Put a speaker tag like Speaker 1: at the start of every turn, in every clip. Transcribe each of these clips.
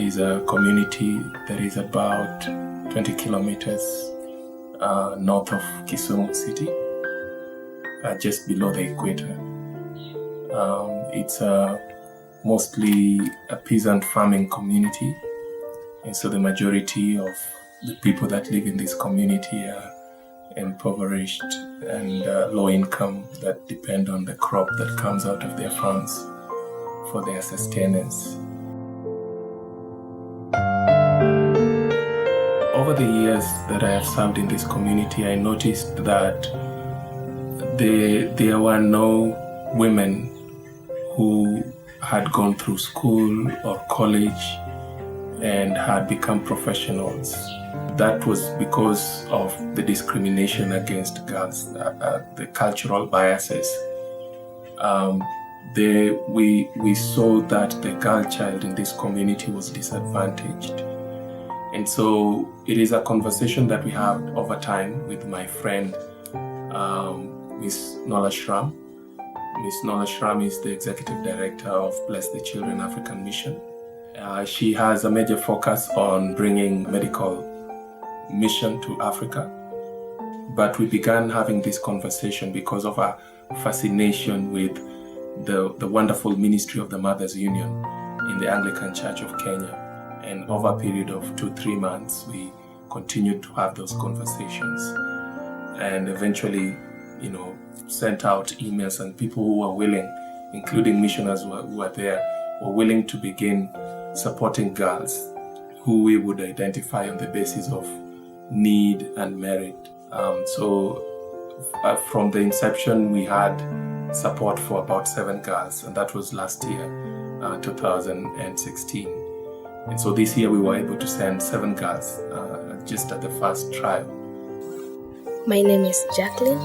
Speaker 1: is a community that is about 20 kilometers north of Kisumu city, just below the equator. It's mostly a peasant farming community, and so the majority of the people that live in this community are impoverished and low income, that depend on the crop that comes out of their farms for their sustenance. Over the years that I have served in this community, I noticed that there were no women who had gone through school or college and had become professionals. That was because of the discrimination against girls, the cultural biases. We saw that the girl child in this community was disadvantaged. And so it is a conversation that we have over time with my friend, Miss Nola Shram. Miss Nola Shram is the Executive Director of Bless the Children African Mission. She has a major focus on bringing medical mission to Africa. But we began having this conversation because of our fascination with the wonderful ministry of the Mothers Union in the Anglican Church of Kenya. And over a period of 2-3 months, we continued to have those conversations, and eventually, sent out emails, and people who were willing, including missionaries who were there, were willing to begin supporting girls who we would identify on the basis of need and merit. From the inception, we had support for about 7 girls, and that was last year, 2016. And so this year we were able to send 7 girls just at the first trial.
Speaker 2: My name is Jacqueline.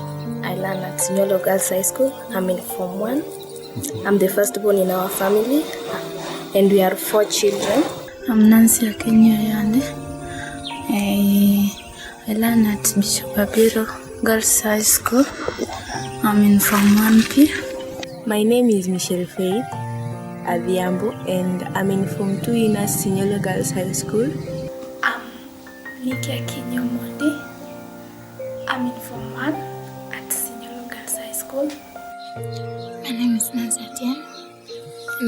Speaker 2: I learn at Sinyolo Girls High School. I'm in Form 1. I'm the firstborn in our family, and we are 4 children.
Speaker 3: I'm Nancy Akenyayande. I learn at Bishop Abiro Girls High School. I'm in Form 1P.
Speaker 4: My name is Michelle Faith Adhiambo, and I'm in Form 2 in Sinyolo Girls High School.
Speaker 5: I'm Nikia Kinyomonde. I'm in Form 1 at Sinyolo Girls High School.
Speaker 3: My name is Nancy Atieno.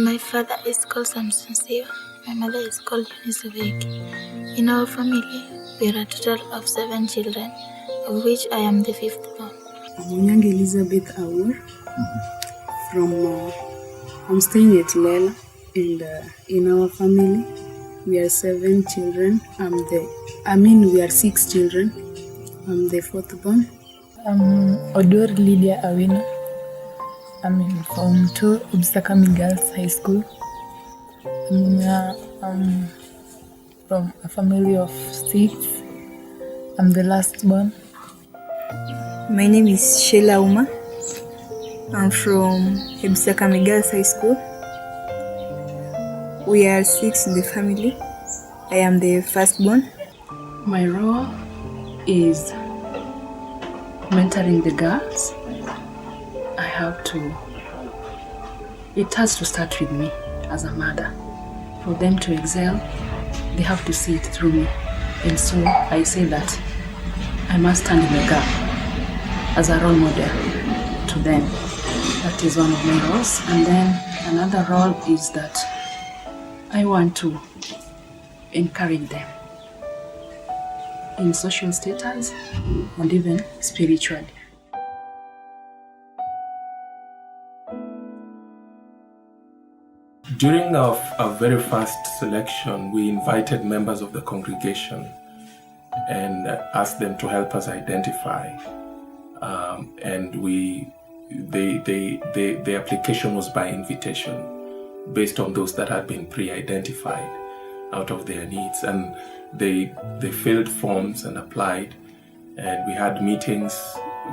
Speaker 3: My father is called Samson Siwa. My mother is called Eunice Oveki. In our family, we are a total of 7 children, of which I am the 5th born.
Speaker 6: I'm young Elizabeth Awur. I'm staying at Lela, and in our family, we are 7 children. We are 6 children. I'm the 4th born.
Speaker 7: I'm Odor Lydia Awino. I'm in Form 2 Obstakami Girls High School. I'm from a family of 6. I'm the last born.
Speaker 4: My name is Sheila Uma. I'm from Obstakami Girls High School. We are 6 in the family. I am the firstborn.
Speaker 8: My role is mentoring the girls. It has to start with me as a mother. For them to excel, they have to see it through me. And so I say that I must stand in the gap as a role model to them. That is one of my roles. And then another role is that I want to encourage them in social status and even spiritually.
Speaker 1: During our very first selection, we invited members of the congregation and asked them to help us identify. And the application was by invitation, based on those that had been pre-identified out of their needs. And they filled forms and applied, and we had meetings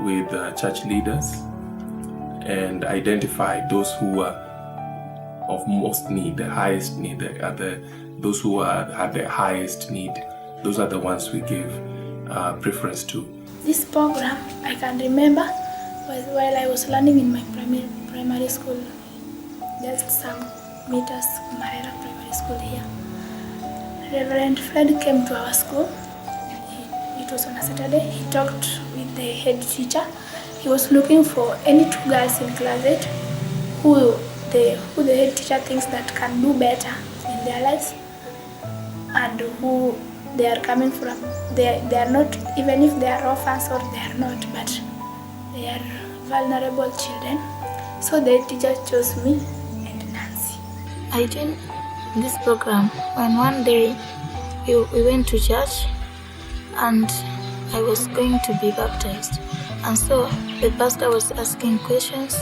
Speaker 1: with church leaders and identified those who were of most need, the highest need, those who had the highest need. Those are the ones we give preference to.
Speaker 5: This program, I can remember, was while I was learning in my primary school, just some meters, Marera primary school here. Reverend Fred came to our school. It was on a Saturday. He talked with the head teacher. He was looking for any two girls in class 8 who the head teacher thinks that can do better in their lives and who they are coming from. They are not, even if they are orphans or they are not, but they are vulnerable children. So the teacher chose me and Nancy.
Speaker 3: I joined this program when one day we went to church and I was going to be baptized. And so the pastor was asking questions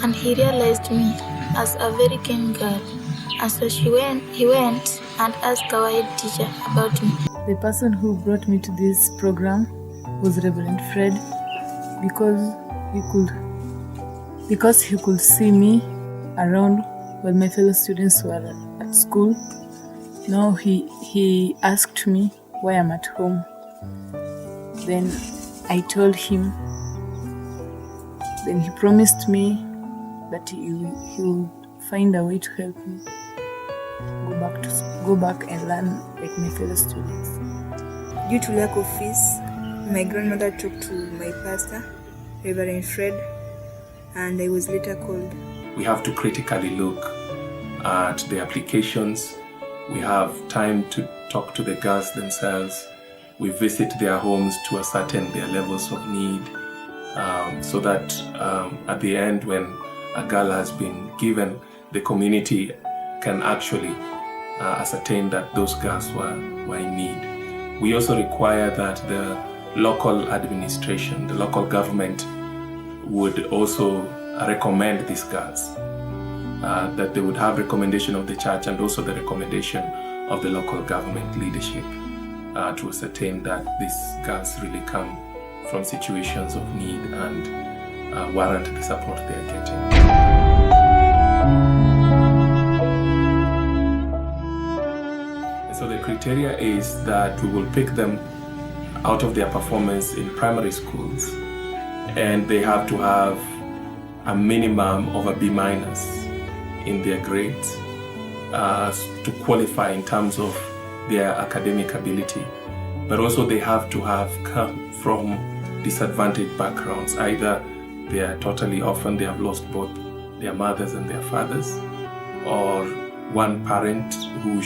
Speaker 3: and he realized me as a very keen girl. And so he went and asked our head teacher about me.
Speaker 7: The person who brought me to this program was Reverend Fred because he could see me around when my fellow students were at school. Now he asked me why I'm at home. Then I told him. Then he promised me that he would find a way to help me go back and learn like my fellow students.
Speaker 4: Due to lack of fees, my grandmother talked to my pastor, Reverend Fred, and I was later called.
Speaker 1: We have to critically look at the applications. We have time to talk to the girls themselves. We visit their homes to ascertain their levels of need, so that at the end, when a girl has been given, the community can actually ascertain that those girls were in need. We also require that the local administration, the local government would also recommend these girls, that they would have recommendation of the church and also the recommendation of the local government leadership to ascertain that these girls really come from situations of need and warrant the support they are getting. So the criteria is that we will pick them out of their performance in primary schools, and they have to have a minimum of a B- in their grades to qualify in terms of their academic ability. But also they have to have come from disadvantaged backgrounds. Either they are totally orphan, they have lost both their mothers and their fathers, or one parent who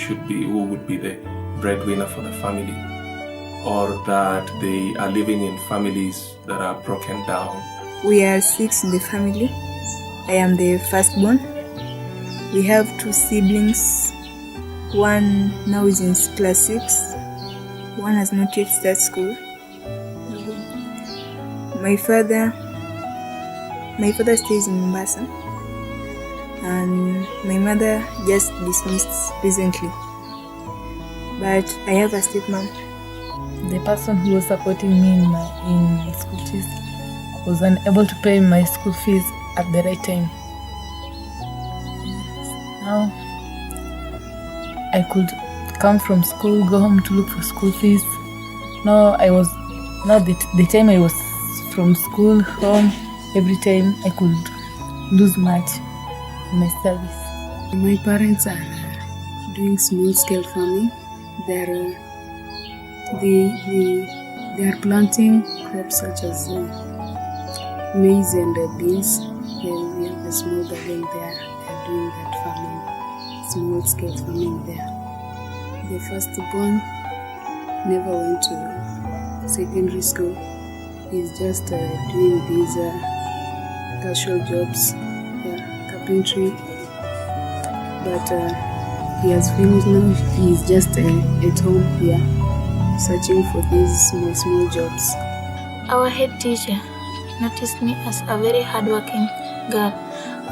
Speaker 1: would be the breadwinner for the family, or that they are living in families that are broken down.
Speaker 4: We are 6 in the family. I am the firstborn. We have 2 siblings. One now is in class 6. One has not yet started school. My father stays in Mombasa, and my mother just dismissed recently. But I have a stepmom.
Speaker 7: The person who was supporting me in school fees was unable to pay my school fees at the right time. Now I could come from school, go home to look for school fees. The time I was from school home, every time I could lose much in my service.
Speaker 6: My parents are doing small-scale farming. They are planting crops such as maize and beans. Then we have a small garden there. They are doing that farming, small-scale farming there. The firstborn never went to secondary school. He's just doing these casual jobs, carpentry. But he has finished now. He's just at home here, searching for these small jobs.
Speaker 3: Our head teacher noticed me as a very hardworking girl,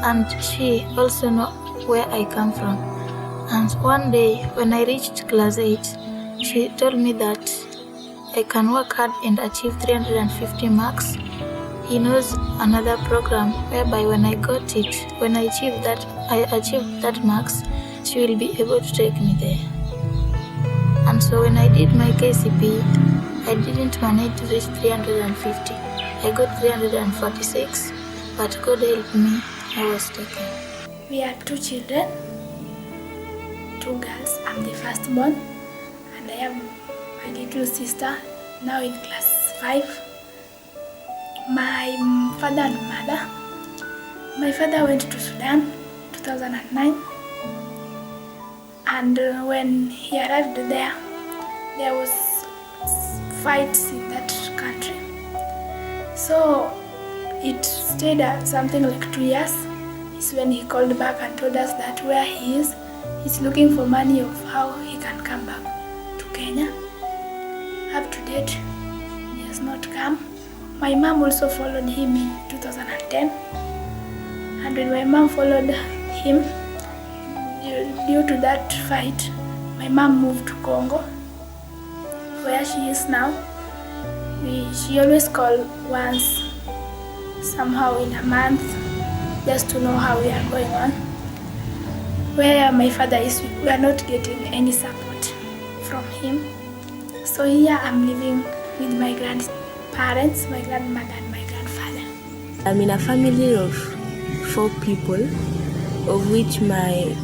Speaker 3: and she also knew where I come from. And one day, when I reached class 8, she told me that I can work hard and achieve 350 marks. He knows another program whereby when I achieved that marks, she will be able to take me there. And so when I did my KCPE, I didn't manage to reach 350. I got 346, but God helped me, I was taken.
Speaker 5: We are 2 children, 2 girls. I'm the firstborn. and I have my little sister now in class 5. My father and mother. My father went to Sudan 2009, and when he arrived there was fights in that country. So it stayed something like 2 years. It's when he called back and told us that where he is, he's looking for money of how he can come back to Kenya. Up to date, he has not come. My mom also followed him in 2010, and when my mom followed him, due to that fight, my mom moved to Congo, where she is now. She always calls once, somehow in a month, just to know how we are going on. Where my father is, we are not getting any support from him. So here I'm living with my grandparents, my grandmother and my grandfather.
Speaker 2: I'm in a family of 4 people, of which my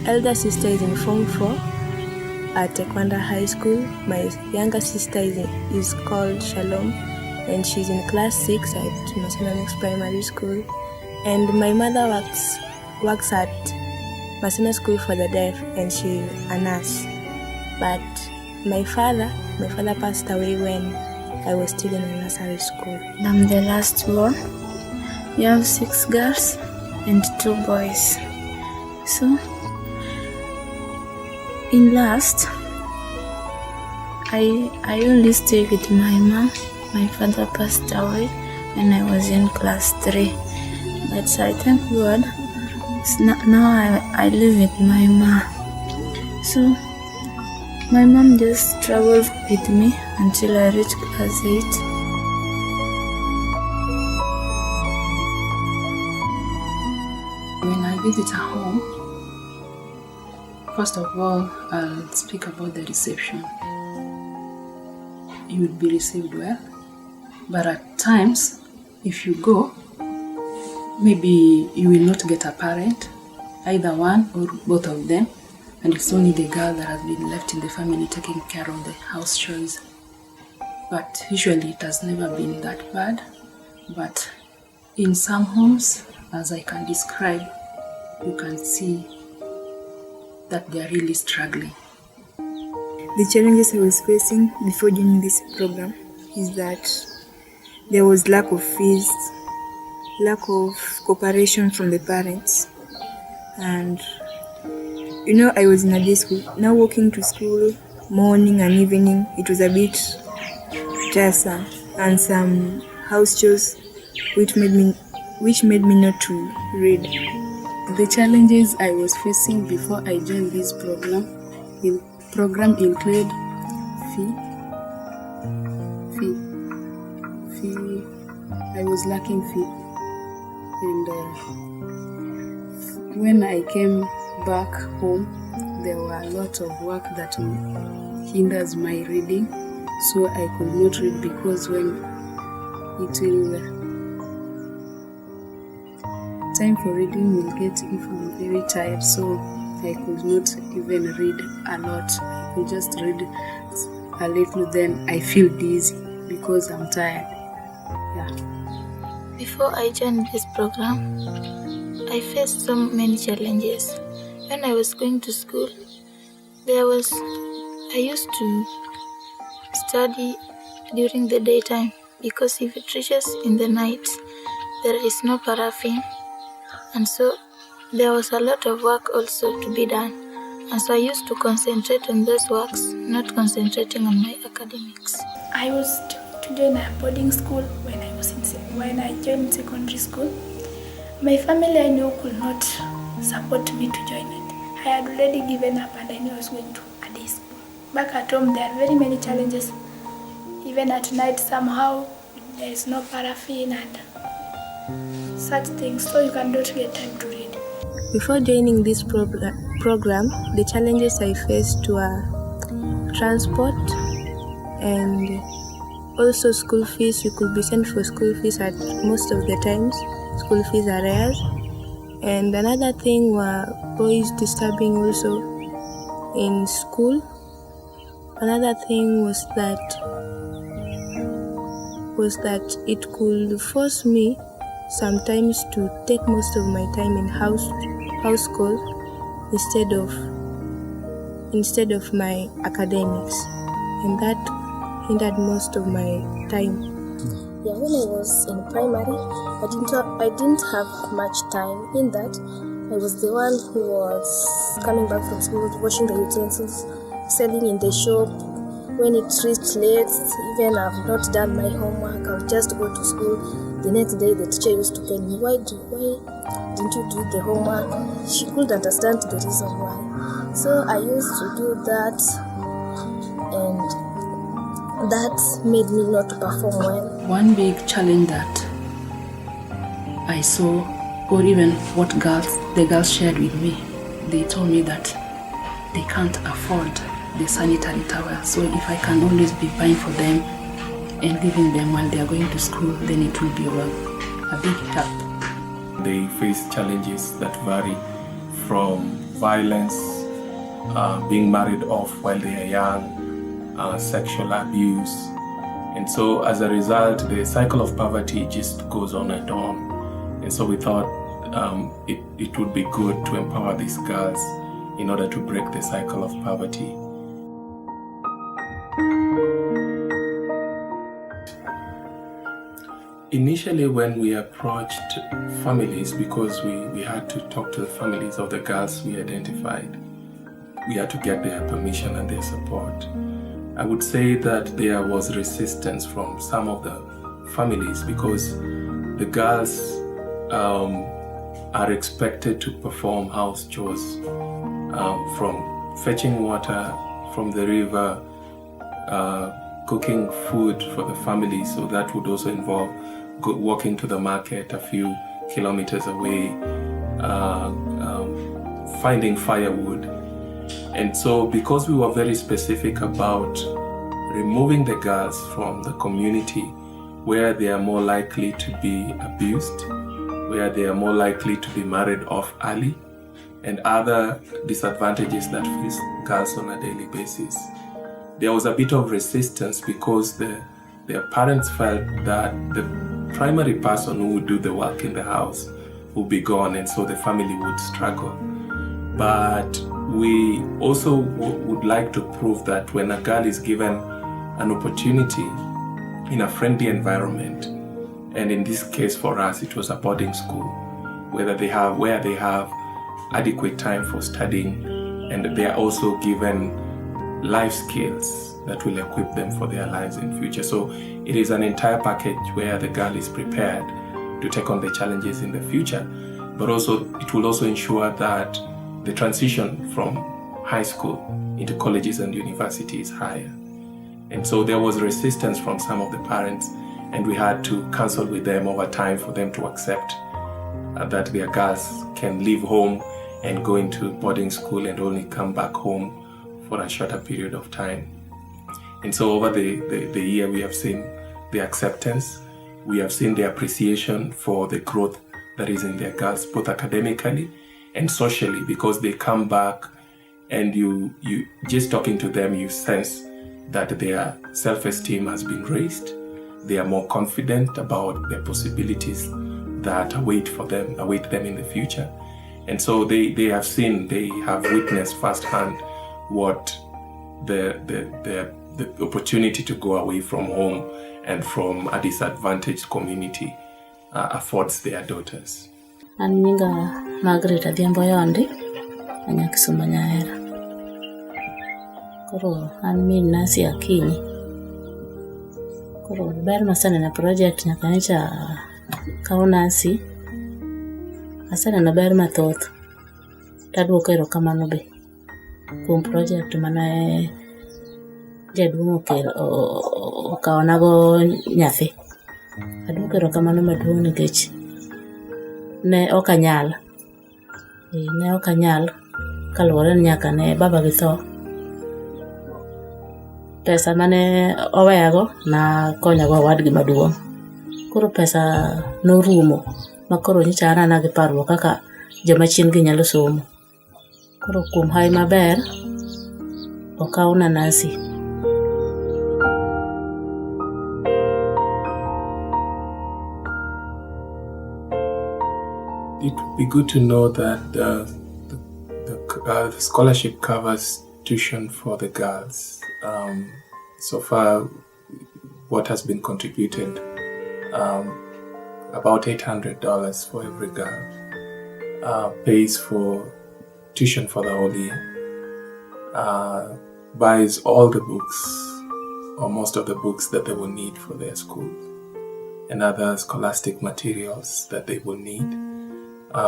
Speaker 2: elder sister is in Form 4 at Tekwanda High School. My younger sister is called Shalom, and she's in class 6 at Masina Next Primary School. And my mother works at Masina School for the Deaf, and she's a nurse. But my father passed away when I was still in a nursery school.
Speaker 3: I'm the last born. We have 6 girls and 2 boys. So, in last, I only stay with my mom. My father passed away when I was in class 3. But I thank God, now I live with my mom. So, my mom just traveled with me until I reached class 8.
Speaker 8: When I visit a home, first of all, I'll speak about the reception. You will be received well, but at times, if you go, maybe you will not get a parent, either one or both of them, and it's only the girl that has been left in the family taking care of the house chores. But usually it has never been that bad. But in some homes, as I can describe, you can see that they are really struggling.
Speaker 4: The challenges I was facing before joining this program is that there was lack of fees, lack of cooperation from the parents, and I was in a day school. Now walking to school morning and evening, it was a bit tiresome, and some house chores which made me not to read.
Speaker 6: The challenges I was facing before I joined this program include fee. I was lacking fee, and when I came back home, there were a lot of work that hinders my reading, so I could not read because when time for reading will get if I'm very tired, so I could not even read a lot. I could just read a little, then I feel dizzy because I'm tired.
Speaker 3: Before I joined this program, I faced so many challenges. When I was going to school, I used to study during the daytime because if it reaches in the night, there is no paraffin, and so there was a lot of work also to be done, and so I used to concentrate on those works, not concentrating on my academics.
Speaker 5: I was to join a boarding school when I joined secondary school. My family I knew could not support me to join it. I had already given up and I knew I was going to a day school. Back at home there are very many challenges. Even at night somehow there is no paraffin and such things, so you cannot get time to read.
Speaker 2: Before joining this program, the challenges I faced were transport and also school fees. You could be sent for school fees at most of the times. School fees are rare. And another thing were boys disturbing also in school. Another thing was that it could force me sometimes to take most of my time in house call instead of my academics, and that hindered most of my time.
Speaker 9: Yeah, when I was in primary, I didn't have much time in that. I was the one who was coming back from school, washing the utensils, selling in the shop. When it reached late, even I've not done my homework, I'll just go to school. The next day, the teacher used to tell me, why didn't you do the homework? She couldn't understand the reason why. So I used to do that, and that made me not perform well.
Speaker 8: One big challenge that I saw, or even what the girls shared with me, they told me that they can't afford the sanitary towel. So if I can always be buying for them and giving them while they are going to school, then it will be a big help.
Speaker 1: They face challenges that vary from violence, being married off while they are young, sexual abuse. And so as a result, the cycle of poverty just goes on and on. And so we thought it would be good to empower these girls in order to break the cycle of poverty. Initially, when we approached families, because we had to talk to the families of the girls we identified, we had to get their permission and their support. I would say that there was resistance from some of the families because the girls are expected to perform house chores, from fetching water from the river, cooking food for the family, so that would also involve walking to the market a few kilometers away, finding firewood. And so because we were very specific about removing the girls from the community where they are more likely to be abused, where they are more likely to be married off early, and other disadvantages that face girls on a daily basis, there was a bit of resistance because their parents felt that the primary person who would do the work in the house would be gone, and so the family would struggle. But we also would like to prove that when a girl is given an opportunity in a friendly environment, and in this case for us it was a boarding school, where they have adequate time for studying, and they are also given life skills that will equip them for their lives in future. So it is an entire package where the girl is prepared to take on the challenges in the future, but also it will also ensure that the transition from high school into colleges and universities is higher. And so there was resistance from some of the parents, and we had to counsel with them over time for them to accept that their girls can leave home and go into boarding school and only come back home for a shorter period of time. And so over the year, we have seen the acceptance, we have seen the appreciation for the growth that is in their girls, both academically and socially, because they come back and you just talking to them, you sense that their self-esteem has been raised. They are more confident about the possibilities that await them in the future. And so they have witnessed firsthand what the opportunity to go away from home and from a disadvantaged community affords their daughters.
Speaker 10: An nyinga Margaret Adhiambo Yondi, anya Kisumu Marera. Koro an min nasi akinyi. Koro ber masana na project nyaka nyocha kao nasi. Asana na ber mathoth. Taduoko erokamano be kuom project mane jaduong' okawonago nyathi. Aduoko erokamano maduong' nikech ne ok anyal kaluwore ni nyaka ne baba gi tho. Pesa mane oweyago na konyago wadgi maduong'. Koro pesa norumo makoro nyicha an gi parruok kaka joma chien gi nyalo somo. Koro kuom hawi maber okawna nasi
Speaker 1: it would be good to know that the scholarship covers tuition for the girls. So far, what has been contributed, about $800 for every girl, pays for tuition for the whole year, buys all the books, or most of the books that they will need for their school, and other scholastic materials that they will need.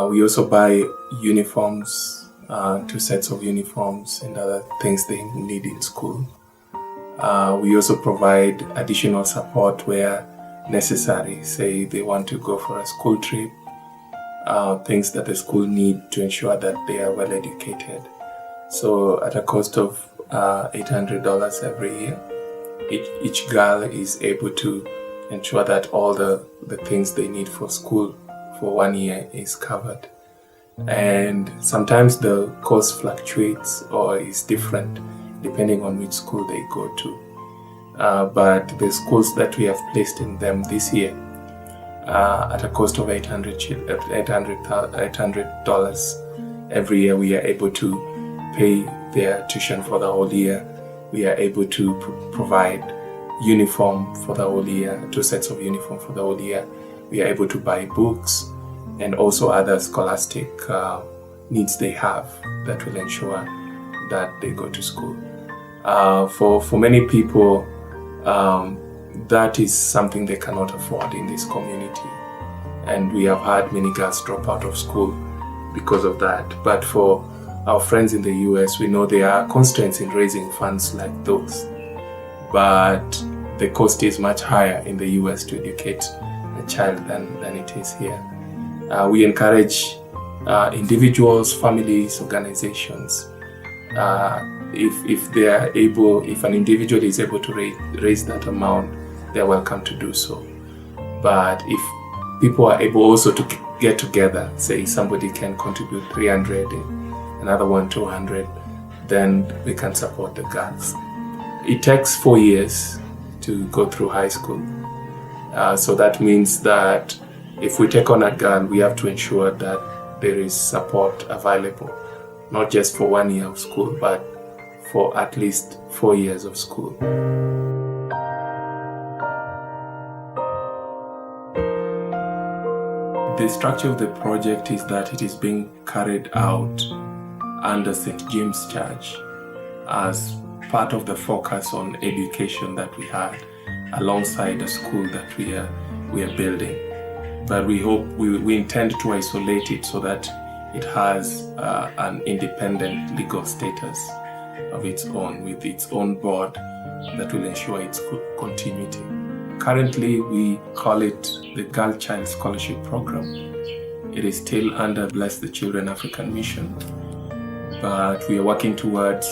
Speaker 1: We also buy uniforms, 2 sets of uniforms and other things they need in school. We also provide additional support where necessary. Say they want to go for a school trip, things that the school need to ensure that they are well educated. So at a cost of $800 every year, each girl is able to ensure that all the things they need for school for 1 year is covered. And sometimes the cost fluctuates or is different depending on which school they go to. But the schools that we have placed in them this year, at a cost of $800 every year, we are able to pay their tuition for the whole year. We are able to provide uniform for the whole year, 2 sets of uniform for the whole year. We are able to buy books and also other scholastic needs they have that will ensure that they go to school. For many people, that is something they cannot afford in this community. And we have had many girls drop out of school because of that. But for our friends in the US, we know there are constraints in raising funds like those. But the cost is much higher in the US to educate a child than it is here. We encourage individuals, families, organizations. If they are able, if an individual is able to raise that amount, they're welcome to do so. But if people are able also to get together, say somebody can contribute 300 and another one 200, then we can support the girls. It takes 4 years to go through high school. So that means that if we take on a girl, we have to ensure that there is support available, not just for 1 year of school, but for at least 4 years of school. The structure of the project is that it is being carried out under St. James Church as part of the focus on education that we had alongside the school that we are building. But we intend to isolate it so that it has an independent legal status of its own, with its own board that will ensure its continuity. Currently, we call it the Girl Child Scholarship Program. It is still under Bless the Children African Mission, but we are working towards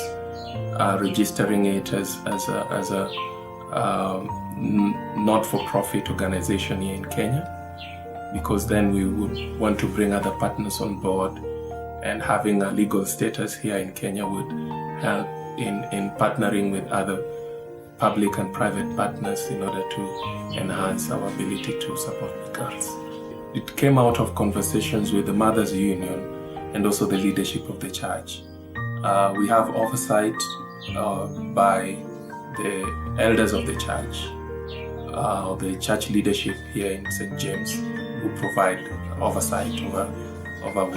Speaker 1: registering it as a not-for-profit organization here in Kenya, because then we would want to bring other partners on board, and having a legal status here in Kenya would help in partnering with other public and private partners in order to enhance our ability to support the girls. It came out of conversations with the Mothers Union and also the leadership of the church. We have oversight by the elders of the church, the church leadership here in St. James, who provide oversight over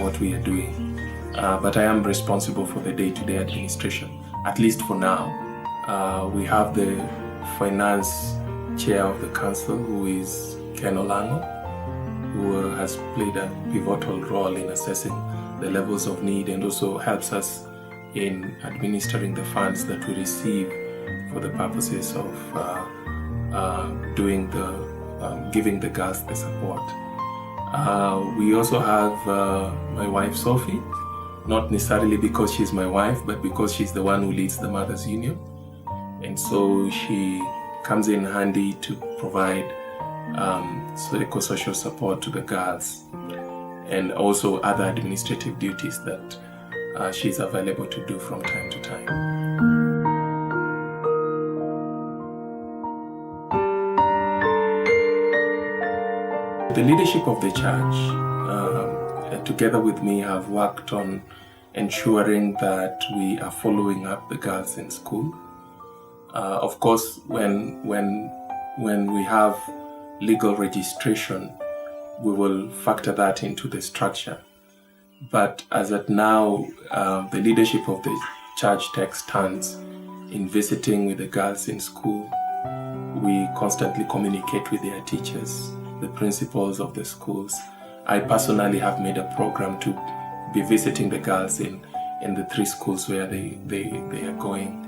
Speaker 1: what we are doing. But I am responsible for the day-to-day administration, at least for now. We have the finance chair of the council, who is Ken Olango, who has played a pivotal role in assessing the levels of need and also helps us in administering the funds that we receive for the purposes of giving the girls the support. We also have my wife Sophie, not necessarily because she's my wife, but because she's the one who leads the Mothers Union. And so she comes in handy to provide psychosocial support to the girls and also other administrative duties that she's available to do from time to time. The leadership of the church together with me, have worked on ensuring that we are following up the girls in school. Of course, when we have legal registration, we will factor that into the structure. But as at now, the leadership of the church takes turns in visiting with the girls in school. We constantly communicate with their teachers, the principals of the schools. I personally have made a program to be visiting the girls in the 3 schools where they are going,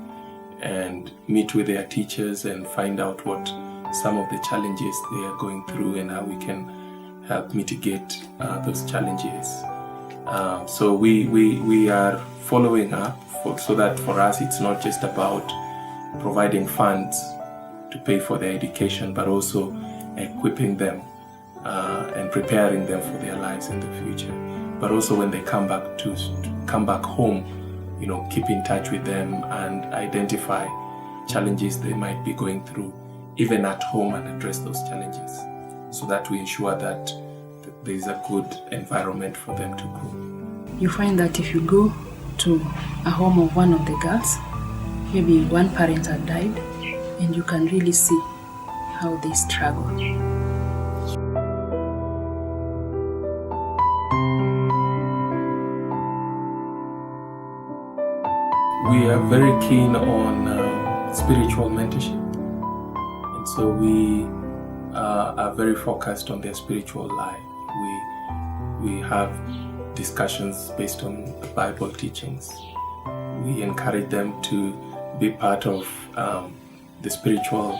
Speaker 1: and meet with their teachers and find out what some of the challenges they are going through and how we can help mitigate those challenges. So we are following up so that for us it's not just about providing funds to pay for their education, but also equipping them and preparing them for their lives in the future. But also when they come back home, keep in touch with them and identify challenges they might be going through, even at home, and address those challenges so that we ensure that there is a good environment for them to grow.
Speaker 8: You find that if you go to a home of one of the girls, maybe one parent had died, and you can really see how they struggle.
Speaker 1: We are very keen on spiritual mentorship, and so we are very focused on their spiritual life. We have discussions based on the Bible teachings. We encourage them to be part of the spiritual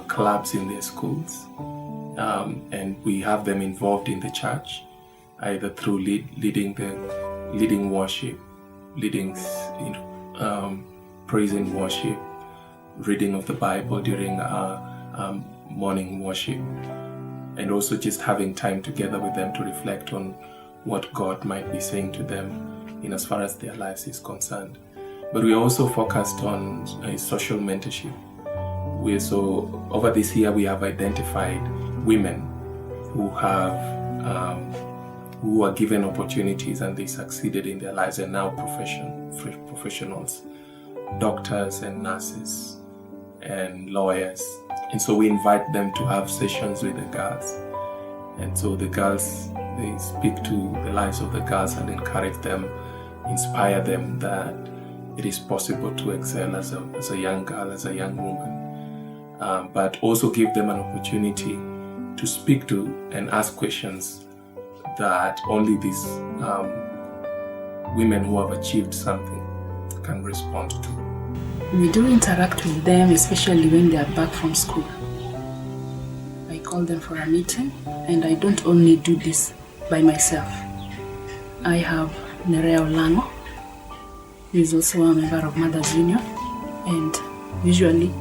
Speaker 1: clubs in their schools, and we have them involved in the church, either through leading worship, leading praise and worship, reading of the Bible during morning worship, and also just having time together with them to reflect on what God might be saying to them in as far as their lives is concerned. But we also focused on social mentorship. Over this year, we have identified women who are given opportunities and they succeeded in their lives, and now professionals, doctors and nurses and lawyers. And so we invite them to have sessions with the girls. And so the girls, they speak to the lives of the girls and encourage them, inspire them that it is possible to excel as a young girl, as a young woman, but also give them an opportunity to speak to and ask questions that only these women who have achieved something can respond to.
Speaker 8: We do interact with them, especially when they are back from school. I call them for a meeting, and I don't only do this by myself. I have Marera, who is also a member of Mothers Union, and usually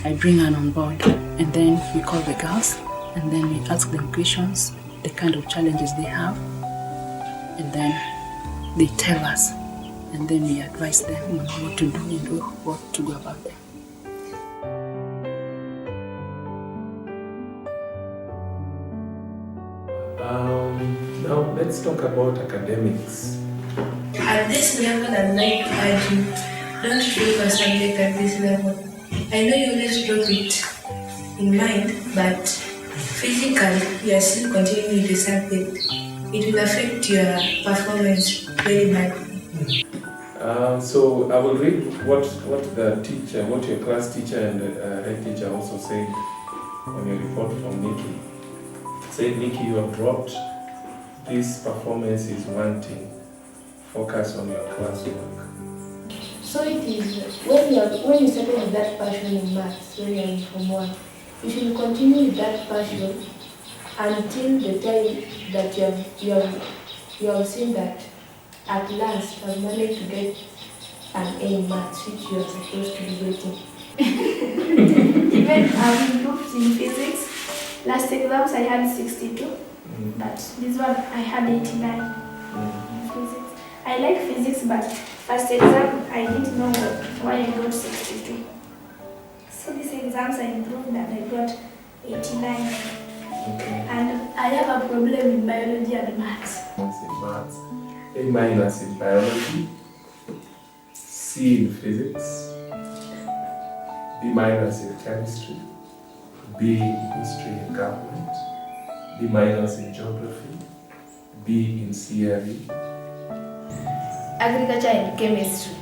Speaker 8: I bring her on board, and then we call the girls, and then we ask them questions, the kind of challenges they have, and then they tell us, and then we advise them on what to do and what to go about them.
Speaker 1: Now let's talk about academics.
Speaker 2: At this level, I'd like to argue, don't do a subject at this level. I know you always drop it in mind, but physically, you are still continuing the subject. It will affect your performance very badly.
Speaker 1: So I will read what your class teacher and head teacher also said on your report from Nikki. Said, Nikki, you have dropped. This performance is wanting. Focus on your classwork.
Speaker 5: So it is when you settle with that passion in maths, when you're in Form 1, you should continue with that passion until the time that you have seen that at last I've managed to get an A in maths, which you are supposed to be getting.
Speaker 11: Even I've improved in physics. Last exams I had 62, but this one I had 89 in physics. I like physics, but first exam I didn't know why I got 62. So these exams I improved and I got 89.
Speaker 1: Okay.
Speaker 11: And I have a problem in biology and maths.
Speaker 1: In maths, A minus in biology, C in physics, B minus in chemistry, B in history and government, B minus in geography, B in CRE.
Speaker 11: Agriculture and chemistry.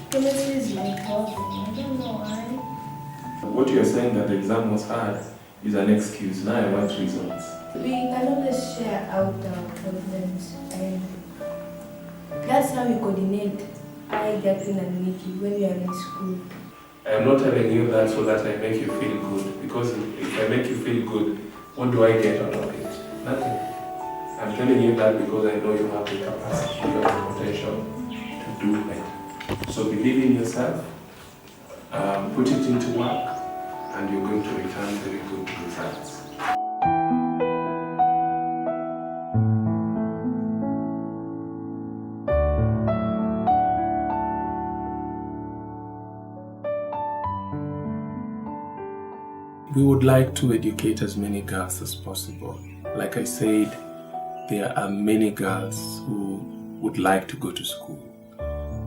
Speaker 11: Chemistry is my problem. I don't know why.
Speaker 1: What you're saying that the exam was hard is an excuse. Now I want results.
Speaker 2: We can always share out our problems, and that's how we coordinate. I, Jacqueline, and Nikki when we are in school.
Speaker 1: I am not telling you that so that I make you feel good, because if I make you feel good, what do I get out of it? Nothing. I'm telling you that because I know you have the capacity, you have the potential to do better. So believe in yourself, put it into work, and you're going to return very good results. We would like to educate as many girls as possible. Like I said, there are many girls who would like to go to school.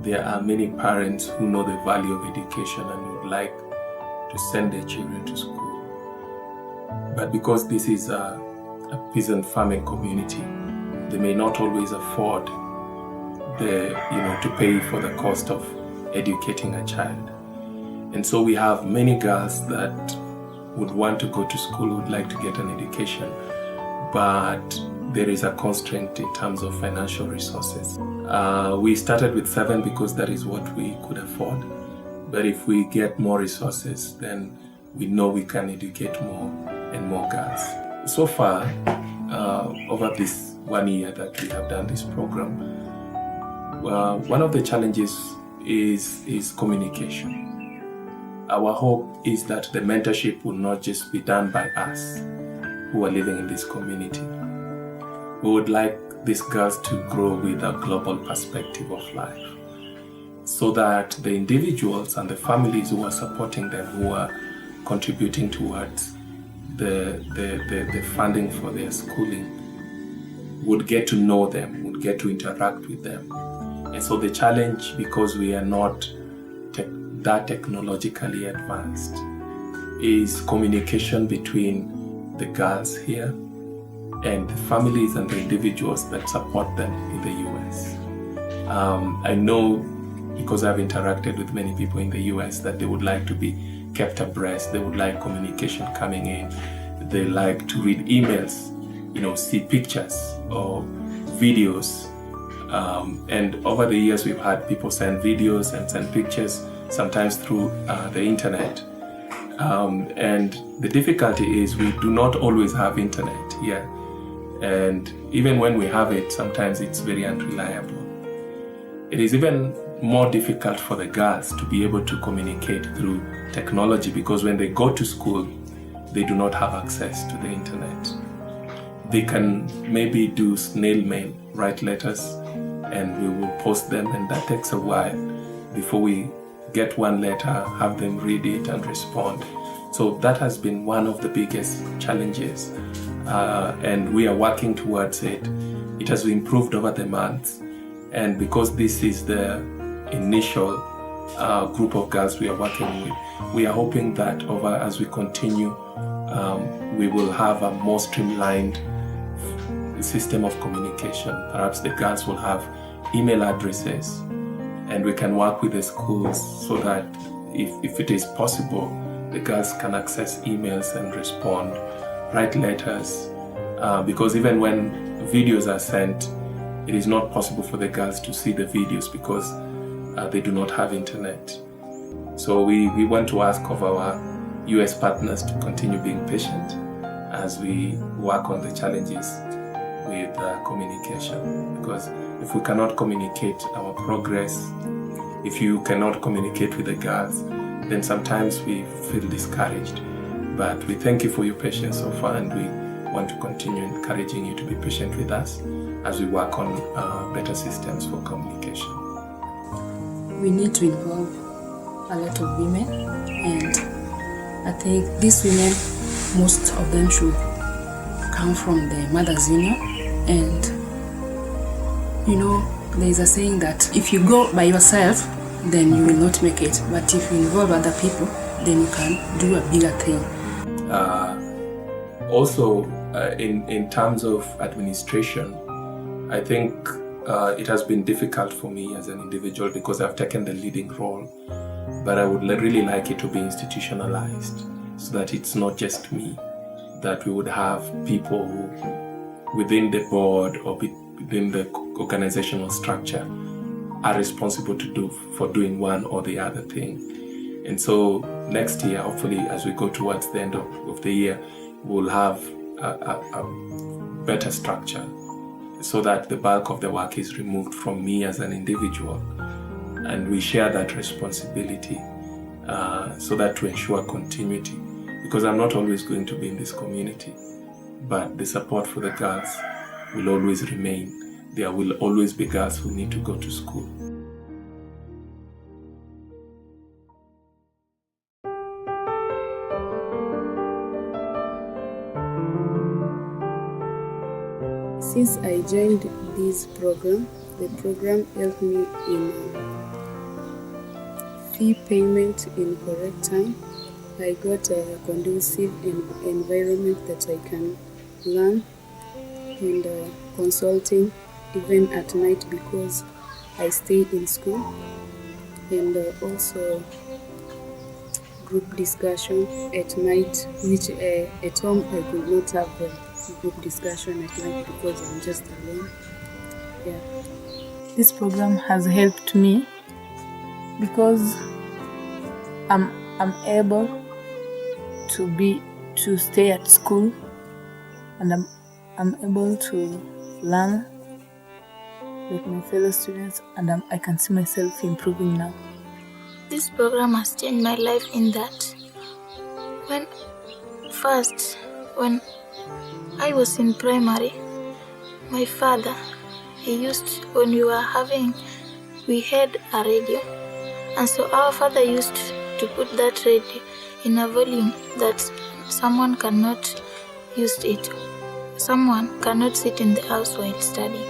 Speaker 1: There are many parents who know the value of education and would like to send their children to school. But because this is a peasant farming community, they may not always afford to pay for the cost of educating a child. And so we have many girls that would want to go to school, would like to get an education, but there is a constraint in terms of financial resources. We started with 7 because that is what we could afford. But if we get more resources, then we know we can educate more and more girls. So far, over this 1 year that we have done this program, one of the challenges is communication. Our hope is that the mentorship will not just be done by us who are living in this community. We would like these girls to grow with a global perspective of life, so that the individuals and the families who are supporting them, who are contributing towards the funding for their schooling, would get to know them, would get to interact with them. And so the challenge, because we are not that technologically advanced, is communication between the girls here and the families and the individuals that support them in the US. I know, because I've interacted with many people in the US, that they would like to be kept abreast. They would like communication coming in. They like to read emails, see pictures or videos. And over the years, we've had people send videos and send pictures, sometimes through the internet. And the difficulty is we do not always have internet here. And even when we have it, sometimes it's very unreliable. It is even more difficult for the girls to be able to communicate through technology, because when they go to school, they do not have access to the internet. They can maybe do snail mail, write letters, and we will post them, and that takes a while before we get one letter, have them read it and respond. So that has been one of the biggest challenges, and we are working towards it. It has improved over the months, and because this is the initial group of girls we are working with, we are hoping that as we continue, we will have a more streamlined system of communication. Perhaps the girls will have email addresses, and we can work with the schools so that if it is possible, the girls can access emails and respond, write letters, because even when videos are sent, it is not possible for the girls to see the videos because they do not have internet. So we want to ask of our US partners to continue being patient as we work on the challenges with communication, because if we cannot communicate our progress, if you cannot communicate with the girls, then sometimes we feel discouraged. But we thank you for your patience so far, and we want to continue encouraging you to be patient with us as we work on better systems for communication.
Speaker 8: We need to involve a lot of women, and I think these women, most of them should come from the Mothers Union, and there is a saying that if you go by yourself, then you will not make it. But if you involve other people, then you can do a bigger thing.
Speaker 1: Also, in terms of administration, I think it has been difficult for me as an individual because I've taken the leading role. But I would really like it to be institutionalized so that it's not just me, that we would have people who, within the board or within the organizational structure, are responsible for doing one or the other thing. And so next year, hopefully, as we go towards the end of the year, we'll have a better structure so that the bulk of the work is removed from me as an individual, and we share that responsibility so that to ensure continuity. Because I'm not always going to be in this community, but the support for the girls will always remain. There will always be girls who need to go to school.
Speaker 6: Since I joined this program, the program helped me in fee payment in correct time. I got a conducive environment that I can learn, and consulting even at night because I stay in school, and also group discussion at night, which at home I could not have group discussion at night because I'm just alone. Yeah.
Speaker 7: This program has helped me because I'm able to stay at school, and I'm able to learn with my fellow students, and I can see myself improving now.
Speaker 3: This program has changed my life in that when I was in primary, my father, when we had a radio, and so our father used to put that radio in a volume that someone cannot use it. Someone cannot sit in the house while studying.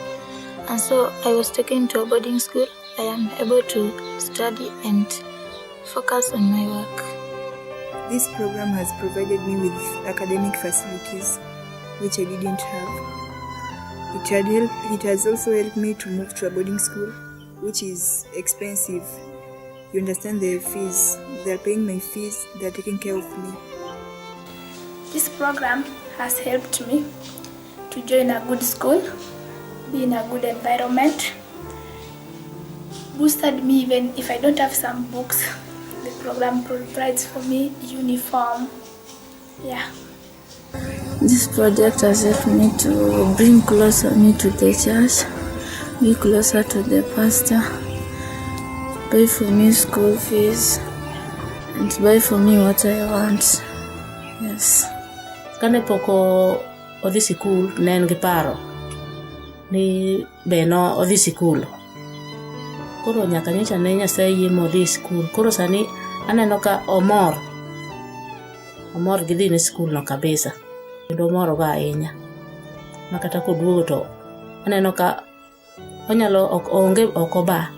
Speaker 3: And so I was taken to a boarding school. I am able to study and focus on my work.
Speaker 4: This program has provided me with academic facilities which I didn't have. It has also helped me to move to a boarding school, which is expensive. You understand the fees. They're paying my fees. They're taking care of me.
Speaker 5: This program has helped me to join a good school, be in a good environment, boosted me even if I don't have some books. The program provides for me uniform. Yeah.
Speaker 3: This project has helped me to bring closer me to the church, be closer to the pastor, pay for me school fees, and buy for me what I want. Yes.
Speaker 10: Kane poko odhi sikul ne en gi paro ni beno odhi sikul. Koro nyaka nyocha ne Nyasaye yie modhi sikul. Koro sani aneno ka omor gi dhi ne sikul no kabisa. Kendo omoro ga ahinya. Makata koduogo to aneno ka onyalo oko ba.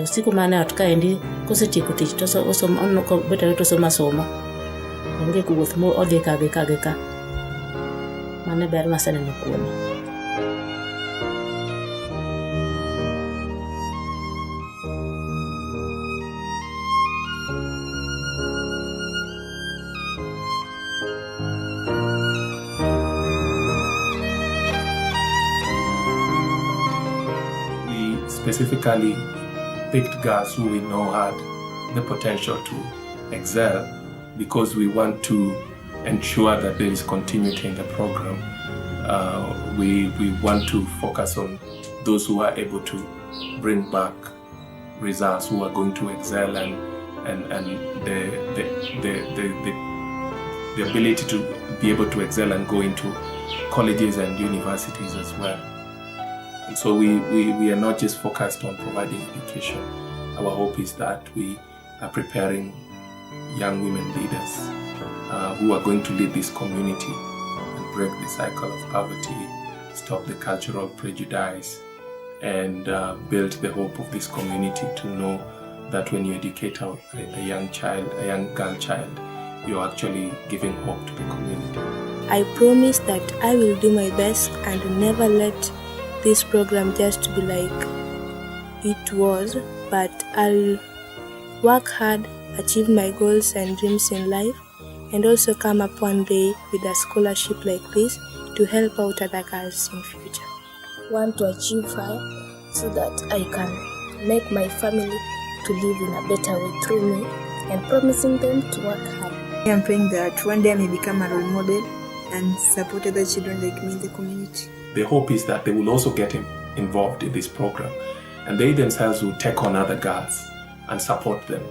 Speaker 10: Siku mane ot kaendi kosetieko tich to osomo ko beto to somo. Onge kuwuoth mo odhi ka. Mane ber maseneno kuome.
Speaker 1: We specifically picked girls who we know had the potential to excel because we want to ensure that there is continuity in the program. We want to focus on those who are able to bring back results, who are going to excel, and the ability to be able to excel and go into colleges and universities as well. And so we are not just focused on providing education. Our hope is that we are preparing young women leaders who are going to lead this community and break the cycle of poverty, stop the cultural prejudice, and build the hope of this community to know that when you educate a young girl child, you're actually giving hope to the community.
Speaker 2: I promise that I will do my best and never let this program just be like it was, but I'll work hard, achieve my goals and dreams in life, and also come up one day with a scholarship like this to help out other girls in future.
Speaker 9: Want to achieve higher so that I can make my family to live in a better way through me, and promising them to work hard.
Speaker 4: I am praying that one day I may become a role model and support other children like me in the community.
Speaker 1: The hope is that they will also get involved in this program, and they themselves will take on other girls and support them,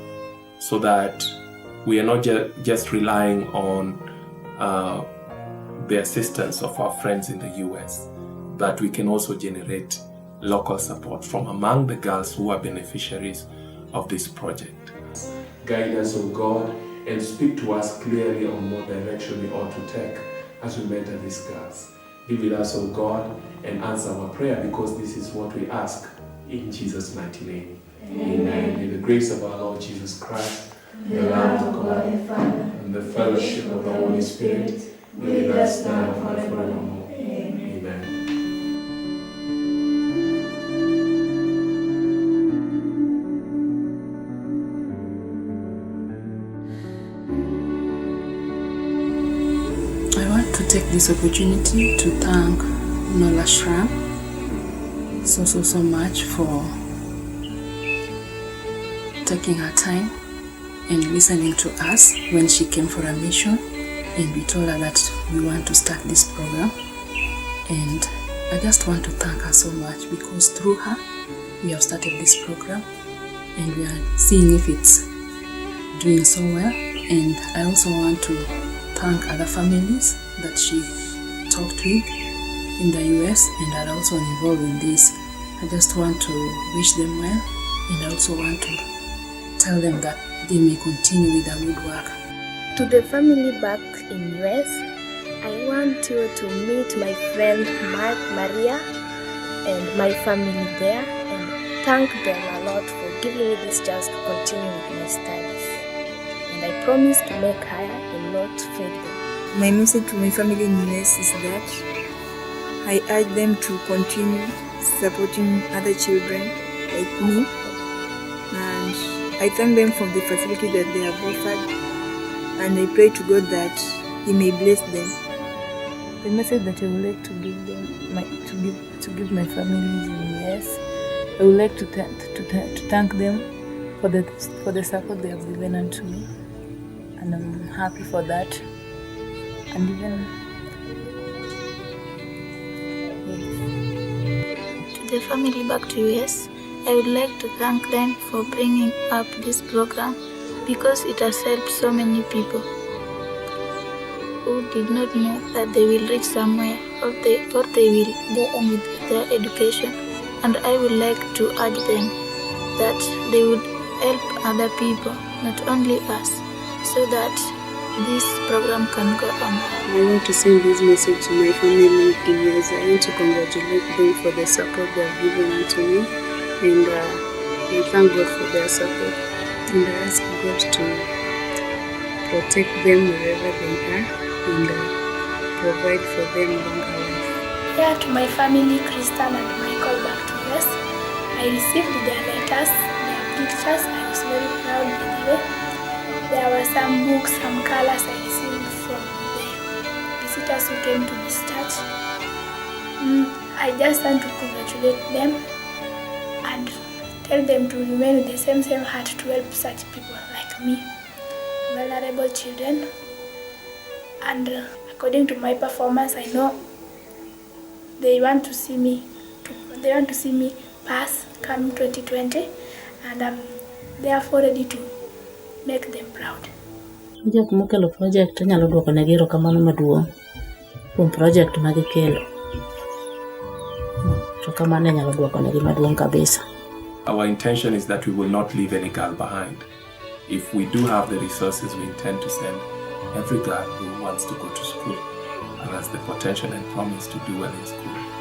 Speaker 1: so that we are not just relying on the assistance of our friends in the US, but we can also generate local support from among the girls who are beneficiaries of this project. Guide us, O God, and speak to us clearly on what direction we ought to take as we mentor these girls. Be with us, O God, and answer our prayer, because this is what we ask in Jesus' mighty name. Amen. May the grace of our Lord Jesus Christ, the love of God the Father, and the fellowship of the Holy Spirit be with us now and forevermore. Amen.
Speaker 8: I want to take this opportunity to thank Nola Shram so much for taking her time and listening to us when she came for a mission, and we told her that we want to start this program. And I just want to thank her so much, because through her we have started this program and we are seeing if it's doing so well. And I also want to thank other families that she talked with in the US and are also involved in this. I just want to wish them well, and I also want to tell them that they may continue with their good work.
Speaker 9: To the family back in US, I want you to meet my friend Marera and my family there, and thank them a lot for giving me this chance to continue with my studies. And I promise to make higher and not fail them.
Speaker 4: My message to my family in the US is that I urge them to continue supporting other children like me, and I thank them for the facility that they have offered, and I pray to God that He may bless them.
Speaker 7: The message that I would like to give them, to give my families in the US, I would like to thank them for the support they have given unto me, and I'm happy for that. And even
Speaker 3: To the family back to US, I would like to thank them for bringing up this program, because it has helped so many people who did not know that they will reach somewhere, or they will go on with their education. And I would like to urge them that they would help other people, not only us, so that this program can go on.
Speaker 6: I want to send this message to my family in US. I want to congratulate them for the support they have given to me, and I thank God for their support, and I ask God to protect them wherever they are, and provide for them longer life.
Speaker 5: Yeah, to my family, Kristen and Michael back to US, I received their letters, their pictures. I was very proud by the way. There were some books, some colors I received from the visitors who came to this church. I just want to congratulate them and tell them to remain with the same heart to help such people like me, vulnerable children. And according to my performance, I know they want to see me pass come 2020, and I'm therefore ready to make them proud.
Speaker 10: Jok mokelo project anyalo duoko negi erokamano maduong' kuom project ma gikelo. To kamano anyalo duoko negi maduong' kabisa.
Speaker 1: Our intention is that we will not leave any girl behind. If we do have the resources, we intend to send every girl who wants to go to school and has the potential and promise to do well in school.